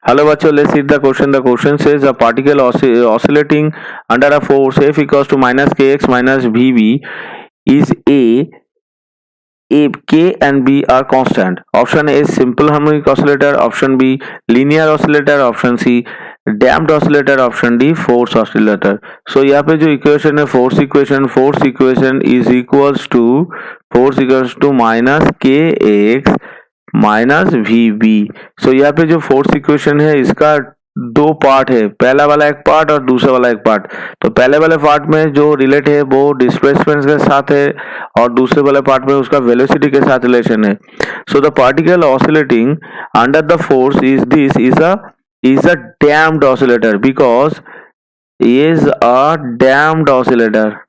Hello bachcho, let's read the question. The question says a particle oscillating under a force F equals to minus kx minus vb is A, K and B are constant. Option A is simple harmonic oscillator. Option B linear oscillator. Option C damped oscillator. Option D force oscillator. So यहाँ पे जो equation है force equation is equals to minus K X minus V B. So यहाँ पे जो force equation है इसका दो पार्ट है, पहला वाला एक पार्ट और दूसरा वाला एक पार्ट। तो पहले वाले पार्ट में जो रिलेट है वो डिस्प्लेसमेंट के साथ है और दूसरे वाले पार्ट में उसका वेलोसिटी के साथ रिलेशन है। So the particle oscillating under the force is a damped oscillator because is a damped oscillator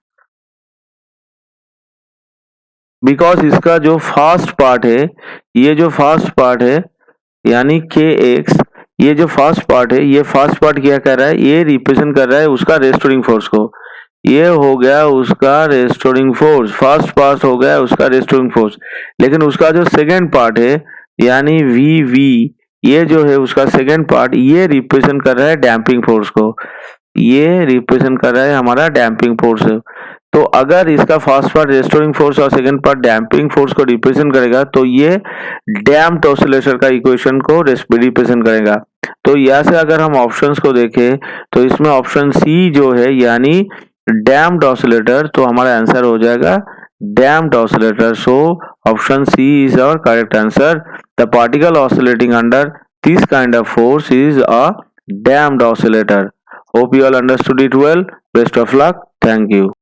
because इसका जो फर्स्ट पार्ट है, ये जो फर्स्ट पार्ट है यानी के एक्स, ये जो फर्स्ट पार्ट है, ये फर्स्ट पार्ट क्या कर रहा है, ये रिप्रेजेंट कर रहा है उसका रेस्टोरिंग फोर्स को। ये हो गया उसका रेस्टोरिंग फोर्स, फर्स्ट पार्ट हो गया उसका रेस्टोरिंग फोर्स। लेकिन उसका जो सेकेंड पार्ट है यानी वी वी, ये जो है उसका सेकेंड पार्ट, ये रिप्रेजेंट कर रहा है डैम्पिंग फोर्स को। ये रिप्रेजेंट कर रहा है हमारा डैम्पिंग फोर्स। तो अगर इसका फर्स्ट पार्ट रेस्टोरिंग फोर्स और सेकंड पार्ट डैम्पिंग फोर्स को रिप्रेजेंट करेगा तो ये डैम्प्ड ऑसिलेटर का इक्वेशन को रिप्रेजेंट करेगा। तो यहाँ से अगर हम ऑप्शंस को देखें तो इसमें ऑप्शन सी जो है यानी डैम्प्ड ऑसिलेटर, तो हमारा आंसर हो जाएगा damped oscillator. So option C is our correct answer. The particle oscillating under this kind of force is a damped oscillator. Hope you all understood it well. Best of luck. Thank you.